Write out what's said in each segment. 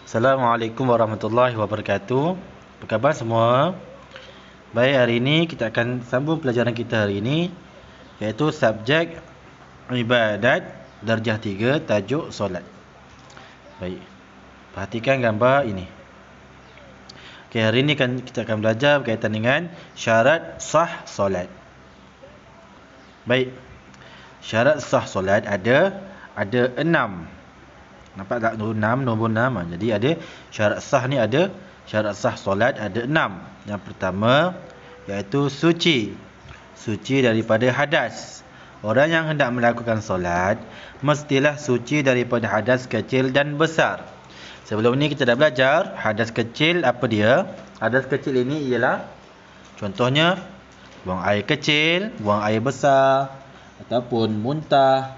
Assalamualaikum warahmatullahi wabarakatuh. Apa khabar semua? Baik, hari ini kita akan sambung pelajaran kita hari ini, iaitu subjek ibadat darjah 3, tajuk solat. Baik, perhatikan gambar ini. Okey, hari ini kita akan belajar berkaitan dengan syarat sah solat. Baik, syarat sah solat ada 6. Nampak tak nombor 6? Jadi ada syarat sah ni, ada syarat sah solat ada 6. Yang pertama iaitu suci. Suci daripada hadas. Orang yang hendak melakukan solat mestilah suci daripada hadas kecil dan besar. Sebelum ni kita dah belajar hadas kecil apa dia? Hadas kecil ini ialah contohnya buang air kecil, buang air besar, ataupun muntah,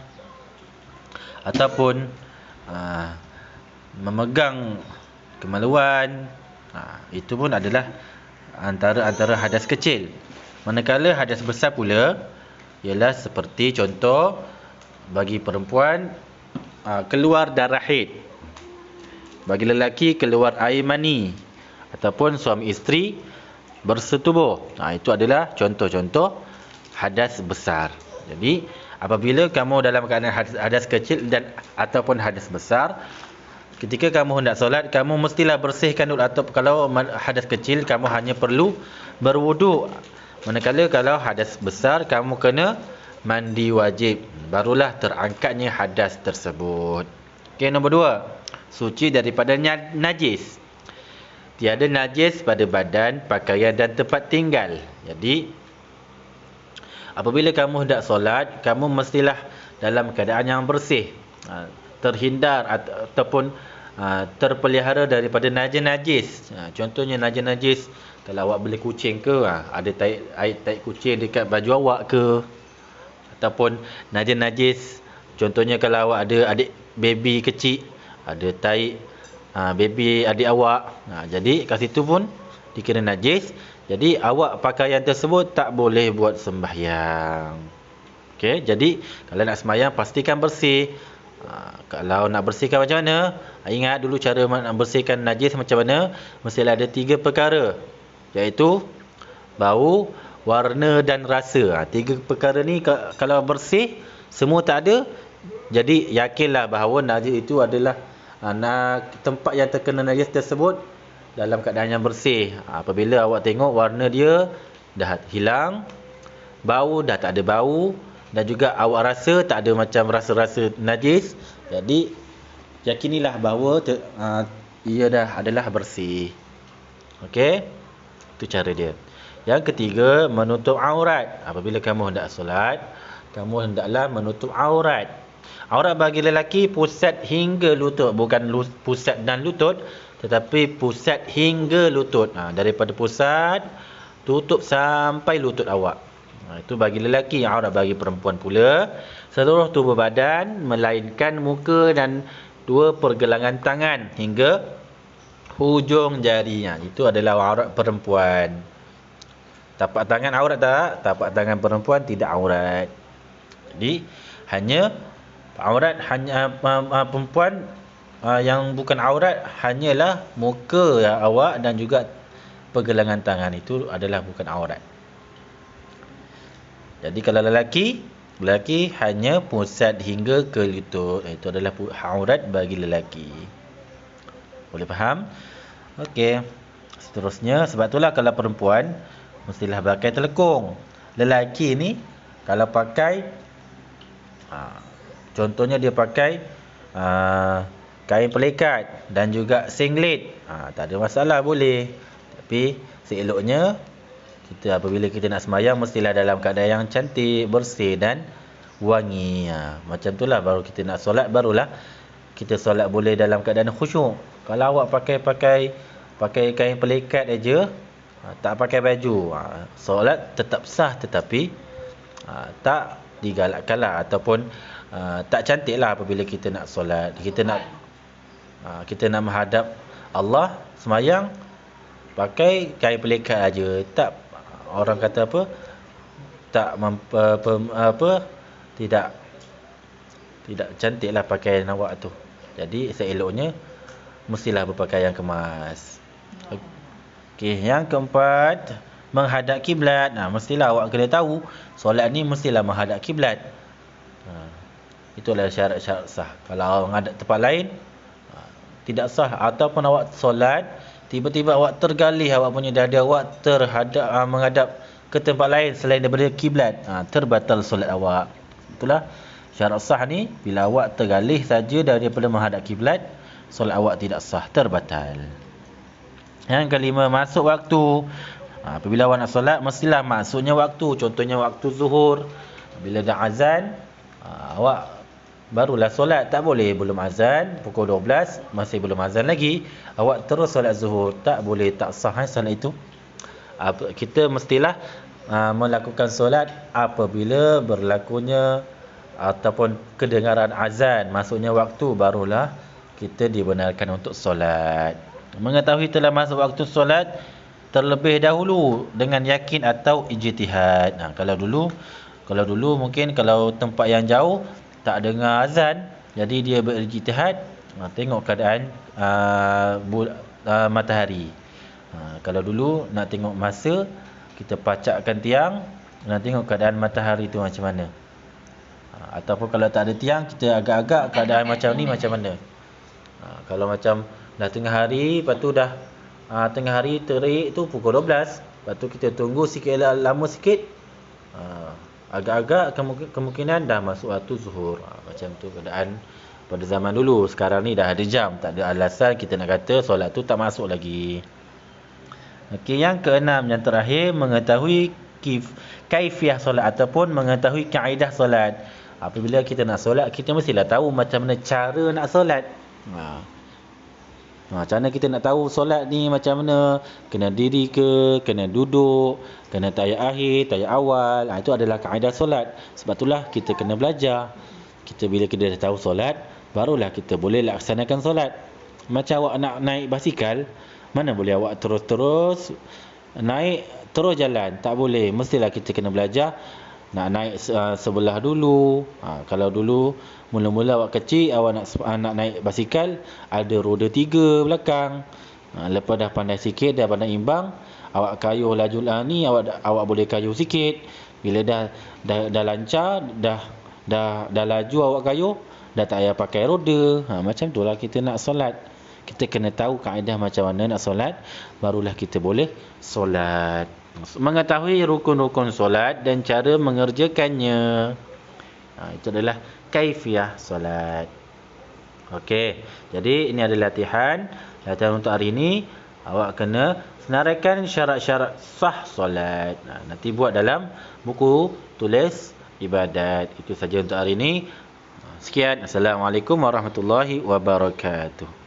ataupun memegang kemaluan. Itu pun adalah antara hadas kecil. Manakala hadas besar pula ialah seperti contoh bagi perempuan keluar darah haid, bagi lelaki keluar air mani, ataupun suami isteri bersetubuh. Itu adalah contoh-contoh hadas besar. Jadi apabila kamu dalam keadaan hadas kecil dan ataupun hadas besar, ketika kamu hendak solat, kamu mestilah bersihkan dulu. Atau kalau hadas kecil, kamu hanya perlu berwuduk. Manakala kalau hadas besar, kamu kena mandi wajib, barulah terangkatnya hadas tersebut. Okey, nombor 2, suci daripada najis. Tiada najis pada badan, pakaian dan tempat tinggal. Jadi apabila kamu hendak solat, kamu mestilah dalam keadaan yang bersih, terhindar ataupun terpelihara daripada najis-najis. Contohnya najis-najis, kalau awak beli kucing ke, ada air tai kucing dekat baju awak ke, ataupun najis-najis, contohnya kalau awak ada adik baby kecil, ada tai baby adik awak, jadi kat situ pun dikira najis. Jadi awak pakaian tersebut tak boleh buat sembahyang. Okey, jadi kalau nak sembahyang pastikan bersih. Kalau nak bersihkan macam mana? Ingat dulu cara nak bersihkan najis macam mana? Mestilah ada 3 perkara, iaitu bau, warna dan rasa. 3 perkara ni kalau bersih semua tak ada, jadi yakinlah bahawa najis itu adalah tempat yang terkena najis tersebut dalam keadaan yang bersih. Apabila awak tengok warna dia dah hilang, bau dah tak ada bau, dan juga awak rasa tak ada macam rasa-rasa najis, jadi yakinilah bahawa ia dah adalah bersih. Okey, itu cara dia. Yang ketiga, menutup aurat. Apabila kamu hendak solat, kamu hendaklah menutup aurat. Aurat bagi lelaki pusat hingga lutut, bukan pusat dan lutut, tetapi pusat hingga lutut. Daripada pusat tutup sampai lutut awak. Itu bagi lelaki. Aurat bagi perempuan pula seluruh tubuh badan melainkan muka dan 2 pergelangan tangan hingga hujung jarinya. Itu adalah aurat perempuan. Tapak tangan aurat tak? Tapak tangan perempuan tidak aurat. Jadi aurat hanya perempuan yang bukan aurat hanyalah muka awak dan juga pergelangan tangan, itu adalah bukan aurat. Jadi kalau lelaki hanya pusat hingga ke lutut, itu adalah aurat bagi lelaki. Boleh faham? Okey. Seterusnya, sebab itulah kalau perempuan mestilah pakai telekung. Lelaki ni kalau pakai contohnya dia pakai kain pelikat dan juga singlet, tak ada masalah, boleh. Tapi seeloknya apabila kita nak sembahyang mestilah dalam keadaan yang cantik, bersih dan wangi. Macam itulah baru kita nak solat, barulah kita solat boleh dalam keadaan khusyuk. Kalau awak pakai kain pelikat aja, tak pakai baju, solat tetap sah, tetapi tak digalakkanlah ataupun tak cantiklah apabila kita nak solat. Kita nak menghadap Allah sembahyang pakai kain pelikat aja, tak, orang kata apa, tak tidak cantiklah pakaian awak tu. Jadi seeloknya mestilah berpakaian kemas. Okey, yang keempat, menghadap kiblat. Mestilah awak kena tahu solat ni mestilah menghadap kiblat. Itulah syarat-syarat sah. Kalau awak menghadap tempat lain, tidak sah. Ataupun awak solat, tiba-tiba awak tergalih, awak punya dada awak menghadap ke tempat lain selain daripada kiblat, terbatal solat awak. Itulah syarat sah ni. Bila awak tergalih saja daripada menghadap kiblat, solat awak tidak sah, terbatal. Yang kelima, masuk waktu. Apabila awak nak solat, mestilah masuknya waktu. Contohnya waktu zuhur, bila dah azan, awak barulah solat. Tak boleh belum azan, pukul 12 masih belum azan lagi, awak terus solat zuhur. Tak boleh, tak sah solat itu. Kita mestilah melakukan solat apabila berlakunya ataupun kedengaran azan, masuknya waktu, barulah kita dibenarkan untuk solat. Mengetahui telah masuk waktu solat terlebih dahulu dengan yakin atau ijtihad. Kalau dulu mungkin kalau tempat yang jauh tak dengar azan, jadi dia berijtihad, tengok keadaan matahari. Kalau dulu nak tengok masa, kita pacakkan tiang, nak tengok keadaan matahari tu macam mana. Ataupun kalau tak ada tiang, kita agak-agak keadaan macam ni macam mana. Kalau macam dah tengah hari, lepas tu dah tengah hari terik tu pukul 12, lepas tu kita tunggu sikit, lama sikit, agak-agak kemungkinan dah masuk waktu zuhur. Macam tu keadaan pada zaman dulu. Sekarang ni dah ada jam, tak ada alasan kita nak kata solat tu tak masuk lagi. Okey, yang keenam, yang terakhir, mengetahui kaifiah solat ataupun mengetahui kaedah solat. Apabila kita nak solat, kita mestilah tahu macam mana cara nak solat. Macam mana kita nak tahu solat ni macam mana? Kena diri ke, kena duduk, kena tahiyat akhir, tahiyat awal. Itu adalah kaedah solat. Sebab itulah kita kena belajar. Bila kita dah tahu solat, barulah kita boleh laksanakan solat. Macam awak nak naik basikal, mana boleh awak terus-terus naik, terus jalan? Tak boleh. Mestilah kita kena belajar nak naik sebelah dulu. Kalau dulu mula-mula awak kecil, awak nak naik basikal, ada roda 3 belakang. Lepas dah pandai sikit, dah pandai imbang, awak kayuh laju ni, awak boleh kayuh sikit. Bila dah lancar, dah laju awak kayuh, dah tak payah pakai roda. Macam itulah kita nak solat. Kita kena tahu kaedah macam mana nak solat, barulah kita boleh solat. Mengetahui rukun-rukun solat dan cara mengerjakannya. Itu adalah kaifiah solat. Okey, jadi ini adalah latihan untuk hari ini. Awak kena senaraikan syarat-syarat sah solat. Nanti buat dalam buku tulis ibadat. Itu saja untuk hari ini. Sekian. Assalamualaikum warahmatullahi wabarakatuh.